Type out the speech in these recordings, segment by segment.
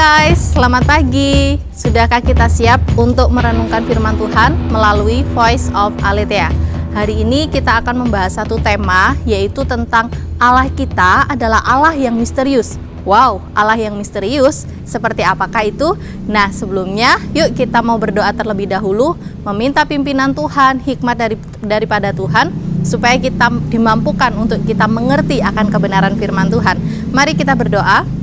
guys, selamat pagi. Sudahkah kita siap untuk merenungkan firman Tuhan melalui Voice of Aletheia? Hari ini kita akan membahas satu tema, yaitu tentang Allah kita adalah Allah yang misterius. Wow, Allah yang misterius, seperti apakah itu? Nah, sebelumnya yuk kita mau berdoa terlebih dahulu, meminta pimpinan Tuhan, hikmat daripada Tuhan, supaya kita dimampukan untuk kita mengerti akan kebenaran firman Tuhan. Mari kita berdoa.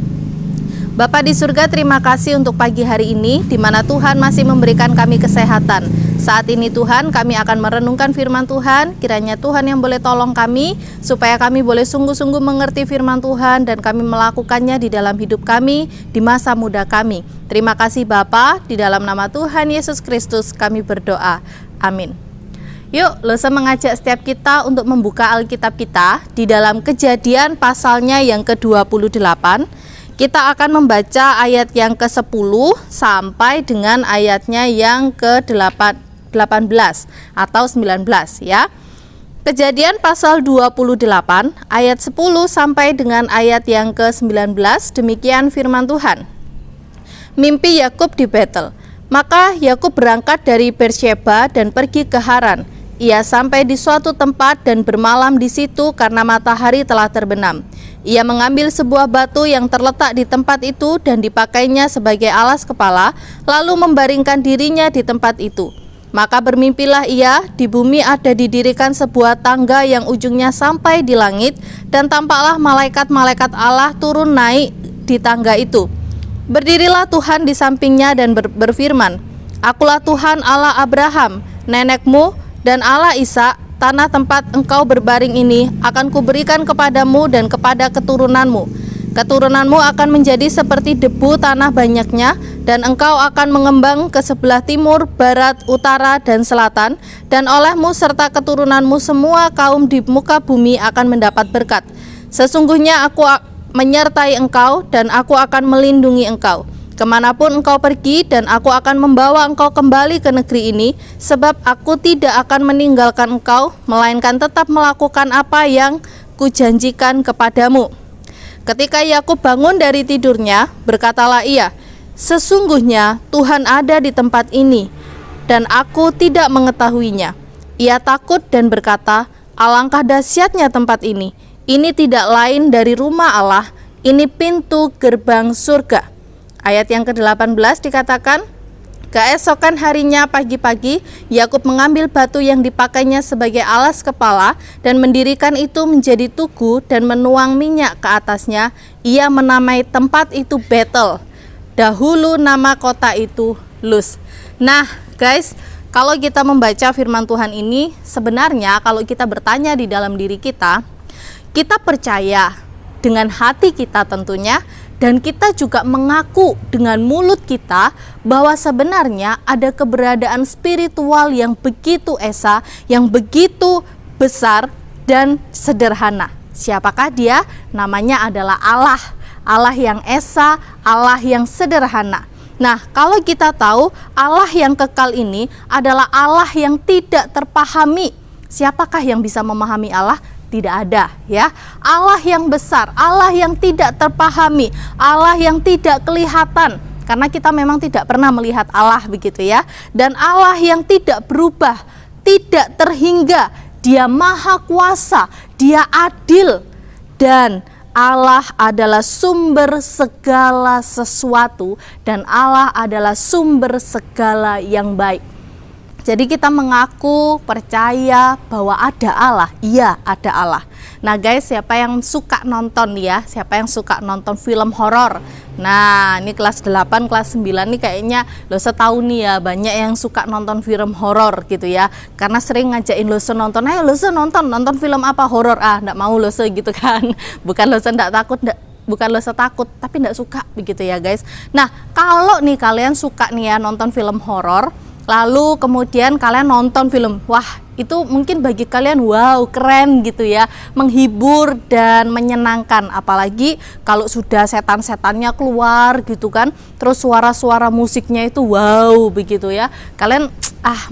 Bapa di surga, terima kasih untuk pagi hari ini, di mana Tuhan masih memberikan kami kesehatan. Saat ini Tuhan, kami akan merenungkan firman Tuhan. Kiranya Tuhan yang boleh tolong kami, supaya kami boleh sungguh-sungguh mengerti firman Tuhan, dan kami melakukannya di dalam hidup kami, di masa muda kami. Terima kasih Bapa, di dalam nama Tuhan Yesus Kristus kami berdoa. Amin. Yuk, Lesa mengajak setiap kita untuk membuka Alkitab kita di dalam Kejadian pasalnya yang ke-28. Kita akan membaca ayat yang ke-10 sampai dengan ayatnya yang ke-18 atau 19 ya. Kejadian pasal 28 ayat 10 sampai dengan ayat yang ke-19, demikian firman Tuhan. Mimpi Yakub di Betel. Maka Yakub berangkat dari Beersheba dan pergi ke Haran. Ia sampai di suatu tempat dan bermalam di situ karena matahari telah terbenam. Ia mengambil sebuah batu yang terletak di tempat itu dan dipakainya sebagai alas kepala, lalu membaringkan dirinya di tempat itu. Maka bermimpilah ia, di bumi ada didirikan sebuah tangga yang ujungnya sampai di langit, dan tampaklah malaikat-malaikat Allah turun naik di tangga itu. Berdirilah Tuhan di sampingnya dan berfirman, Akulah Tuhan Allah Abraham, nenekmu, dan Allah Ishak. Tanah tempat engkau berbaring ini akan kuberikan kepadamu dan kepada keturunanmu. Keturunanmu akan menjadi seperti debu tanah banyaknya, dan engkau akan mengembang ke sebelah timur, barat, utara, dan selatan, dan olehmu serta keturunanmu semua kaum di muka bumi akan mendapat berkat. Sesungguhnya aku menyertai engkau, dan aku akan melindungi engkau kemanapun engkau pergi, dan aku akan membawa engkau kembali ke negeri ini, sebab aku tidak akan meninggalkan engkau, melainkan tetap melakukan apa yang kujanjikan kepadamu. Ketika Yakub bangun dari tidurnya, berkatalah ia, Sesungguhnya Tuhan ada di tempat ini, dan aku tidak mengetahuinya. Ia takut dan berkata, Alangkah dahsyatnya tempat ini tidak lain dari rumah Allah, ini pintu gerbang surga. Ayat yang ke-18 dikatakan, keesokan harinya pagi-pagi, Yakub mengambil batu yang dipakainya sebagai alas kepala dan mendirikan itu menjadi tugu dan menuang minyak ke atasnya. Ia menamai tempat itu Betel. Dahulu nama kota itu Luz. Nah guys, kalau kita membaca firman Tuhan ini, sebenarnya kalau kita bertanya di dalam diri kita percaya dengan hati kita tentunya, dan kita juga mengaku dengan mulut kita bahwa sebenarnya ada keberadaan spiritual yang begitu esa, yang begitu besar dan sederhana. Siapakah dia? Namanya adalah Allah. Allah yang esa, Allah yang sederhana. Nah, kalau kita tahu Allah yang kekal ini adalah Allah yang tidak terpahami. Siapakah yang bisa memahami Allah? Tidak ada ya. Allah yang besar, Allah yang tidak terpahami, Allah yang tidak kelihatan, karena kita memang tidak pernah melihat Allah begitu ya. Dan Allah yang tidak berubah, tidak terhingga, Dia maha kuasa, Dia adil, dan Allah adalah sumber segala sesuatu, dan Allah adalah sumber segala yang baik. Jadi kita mengaku, percaya bahwa ada Allah. Iya, ada Allah. Nah guys, siapa yang suka nonton ya? Siapa yang suka nonton film horor? Nah, ini kelas 8, kelas 9 nih kayaknya Lesa tahu nih ya, banyak yang suka nonton film horor gitu ya. Karena sering ngajakin Lesa nonton, ayo Lesa nonton film apa horor? Ah, enggak mau Lesa gitu kan. Bukan Lesa enggak takut, bukan Lesa takut, tapi enggak suka begitu ya guys. Nah, kalau nih kalian suka nih ya nonton film horor, lalu kemudian kalian nonton film, wah itu mungkin bagi kalian wow keren gitu ya, menghibur dan menyenangkan. Apalagi kalau sudah setan-setannya keluar gitu kan, terus suara-suara musiknya itu wow begitu ya, kalian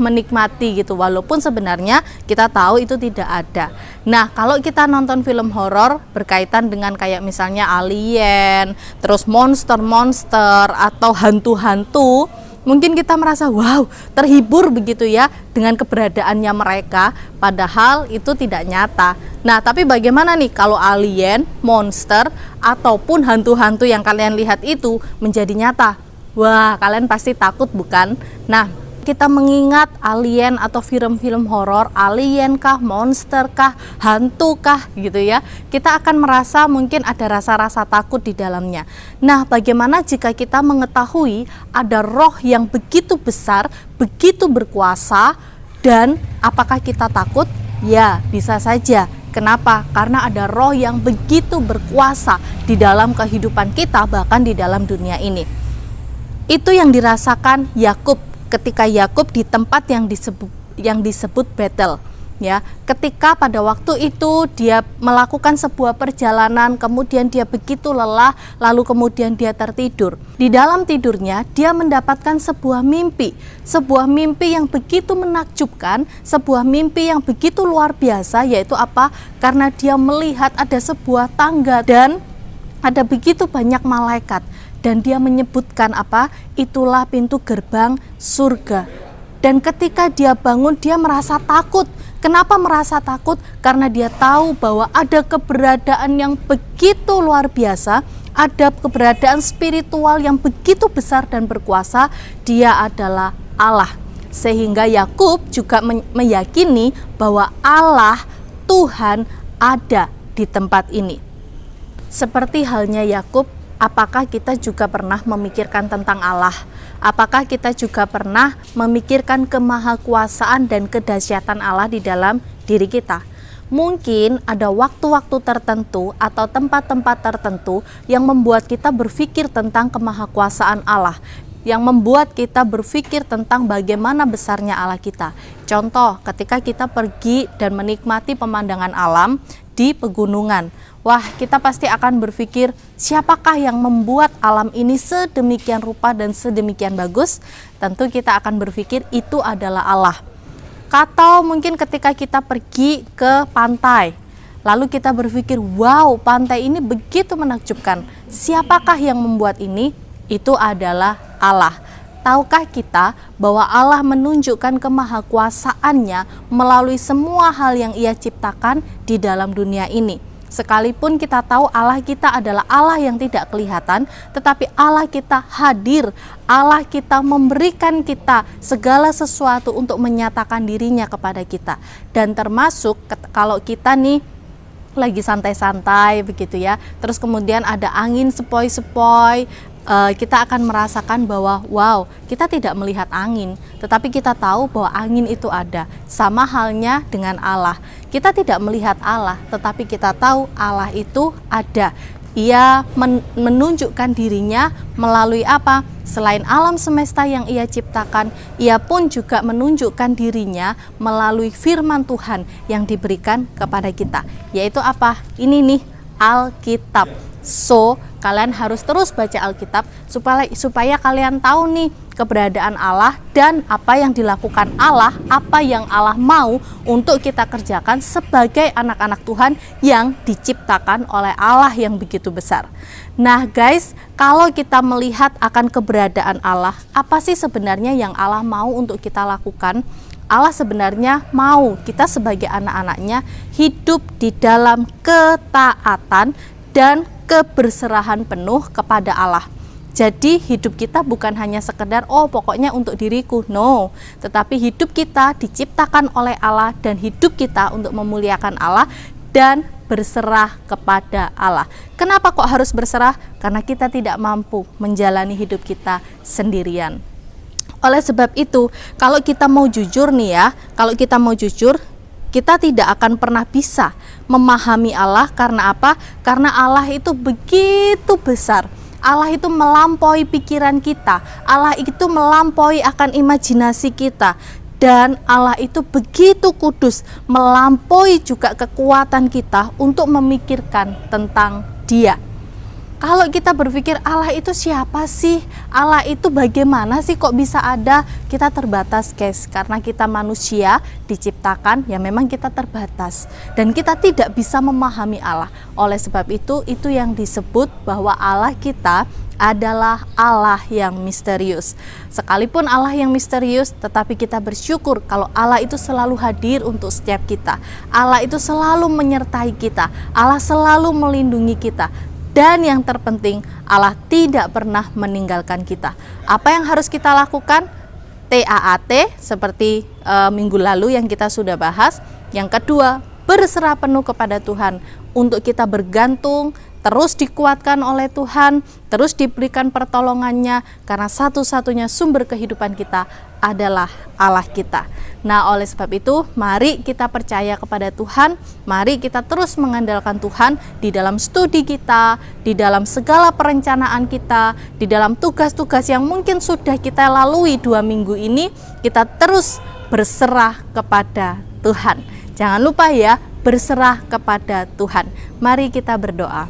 menikmati gitu, walaupun sebenarnya kita tahu itu tidak ada. Nah, kalau kita nonton film horor berkaitan dengan kayak misalnya alien, terus monster-monster atau hantu-hantu, mungkin kita merasa wow, terhibur begitu ya dengan keberadaannya mereka, padahal itu tidak nyata. Nah, tapi bagaimana nih kalau alien, monster, ataupun hantu-hantu yang kalian lihat itu menjadi nyata? Wah, kalian pasti takut bukan? Nah, kita mengingat alien atau film-film horor, alien kah, monster kah, hantu kah gitu ya, kita akan merasa mungkin ada rasa-rasa takut di dalamnya. Nah, bagaimana jika kita mengetahui ada roh yang begitu besar, begitu berkuasa, dan apakah kita takut? Ya, bisa saja. Kenapa? Karena ada roh yang begitu berkuasa di dalam kehidupan kita, bahkan di dalam dunia ini. Itu yang dirasakan Yakub ketika Yakub di tempat yang disebut Betel, ya. Ketika pada waktu itu dia melakukan sebuah perjalanan, kemudian dia begitu lelah, lalu kemudian dia tertidur. Di dalam tidurnya dia mendapatkan sebuah mimpi yang begitu menakjubkan, sebuah mimpi yang begitu luar biasa, yaitu apa? Karena dia melihat ada sebuah tangga dan ada begitu banyak malaikat. Dan dia menyebutkan apa? Itulah pintu gerbang surga. Dan ketika dia bangun, dia merasa takut. Kenapa merasa takut? Karena dia tahu bahwa ada keberadaan yang begitu luar biasa, ada keberadaan spiritual yang begitu besar dan berkuasa. Dia adalah Allah. Sehingga Yakub juga meyakini bahwa Allah, Tuhan, ada di tempat ini. Seperti halnya Yakub, apakah kita juga pernah memikirkan tentang Allah? Apakah kita juga pernah memikirkan kemahakuasaan dan kedahsyatan Allah di dalam diri kita? Mungkin ada waktu-waktu tertentu atau tempat-tempat tertentu yang membuat kita berpikir tentang kemahakuasaan Allah, yang membuat kita berpikir tentang bagaimana besarnya Allah kita. Contoh, ketika kita pergi dan menikmati pemandangan alam di pegunungan, wah, kita pasti akan berpikir, siapakah yang membuat alam ini sedemikian rupa dan sedemikian bagus? Tentu kita akan berpikir itu adalah Allah. Atau mungkin ketika kita pergi ke pantai, lalu kita berpikir, wow, pantai ini begitu menakjubkan. Siapakah yang membuat ini? Itu adalah Allah. Tahukah kita bahwa Allah menunjukkan kemahakuasaannya melalui semua hal yang Ia ciptakan di dalam dunia ini? Sekalipun kita tahu Allah kita adalah Allah yang tidak kelihatan, tetapi Allah kita hadir, Allah kita memberikan kita segala sesuatu untuk menyatakan dirinya kepada kita. Dan termasuk kalau kita nih lagi santai-santai begitu ya, terus kemudian ada angin sepoi-sepoi, kita akan merasakan bahwa wow, kita tidak melihat angin, tetapi kita tahu bahwa angin itu ada. Sama halnya dengan Allah, kita tidak melihat Allah, tetapi kita tahu Allah itu ada. Ia menunjukkan dirinya melalui apa? Selain alam semesta yang Ia ciptakan, Ia pun juga menunjukkan dirinya melalui firman Tuhan yang diberikan kepada kita, yaitu apa? Ini nih, Alkitab. So, kalian harus terus baca Alkitab supaya kalian tahu nih keberadaan Allah dan apa yang dilakukan Allah, apa yang Allah mau untuk kita kerjakan sebagai anak-anak Tuhan yang diciptakan oleh Allah yang begitu besar. Nah guys, kalau kita melihat akan keberadaan Allah, apa sih sebenarnya yang Allah mau untuk kita lakukan? Allah sebenarnya mau kita sebagai anak-anaknya hidup di dalam ketaatan dan keberserahan penuh kepada Allah. Jadi hidup kita bukan hanya sekedar pokoknya untuk diriku, no, tetapi hidup kita diciptakan oleh Allah dan hidup kita untuk memuliakan Allah dan berserah kepada Allah. Kenapa kok harus berserah? Karena kita tidak mampu menjalani hidup kita sendirian. Oleh sebab itu, kalau kita mau jujur nih ya, kita tidak akan pernah bisa memahami Allah. Karena apa? Karena Allah itu begitu besar. Allah itu melampaui pikiran kita. Allah itu melampaui akan imajinasi kita. Dan Allah itu begitu kudus, melampaui juga kekuatan kita untuk memikirkan tentang Dia. Kalau kita berpikir Allah itu siapa sih? Allah itu bagaimana sih kok bisa ada? Kita terbatas guys, karena kita manusia diciptakan ya memang kita terbatas. Dan kita tidak bisa memahami Allah. Oleh sebab itu yang disebut bahwa Allah kita adalah Allah yang misterius. Sekalipun Allah yang misterius, tetapi kita bersyukur kalau Allah itu selalu hadir untuk setiap kita. Allah itu selalu menyertai kita. Allah selalu melindungi kita. Dan yang terpenting, Allah tidak pernah meninggalkan kita. Apa yang harus kita lakukan? TAAT, seperti minggu lalu yang kita sudah bahas. Yang kedua, berserah penuh kepada Tuhan untuk kita bergantung, terus dikuatkan oleh Tuhan, terus diberikan pertolongannya, karena satu-satunya sumber kehidupan kita adalah Allah kita. Nah, oleh sebab itu, mari kita percaya kepada Tuhan, mari kita terus mengandalkan Tuhan di dalam studi kita, di dalam segala perencanaan kita, di dalam tugas-tugas yang mungkin sudah kita lalui 2 minggu ini, kita terus berserah kepada Tuhan. Jangan lupa ya, berserah kepada Tuhan. Mari kita berdoa.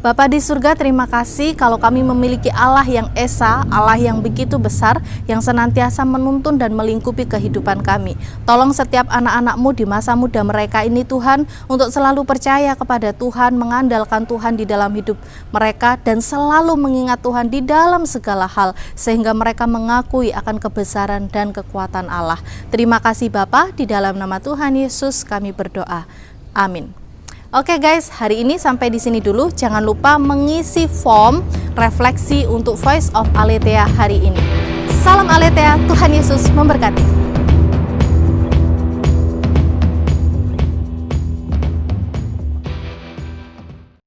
Bapa di surga, terima kasih kalau kami memiliki Allah yang esa, Allah yang begitu besar, yang senantiasa menuntun dan melingkupi kehidupan kami. Tolong setiap anak-anak-Mu di masa muda mereka ini Tuhan, untuk selalu percaya kepada Tuhan, mengandalkan Tuhan di dalam hidup mereka, dan selalu mengingat Tuhan di dalam segala hal, sehingga mereka mengakui akan kebesaran dan kekuatan Allah. Terima kasih Bapa, di dalam nama Tuhan Yesus kami berdoa. Amin. Oke guys, hari ini sampai di sini dulu. Jangan lupa mengisi form refleksi untuk Voice of Aletheia hari ini. Salam Aletheia, Tuhan Yesus memberkati.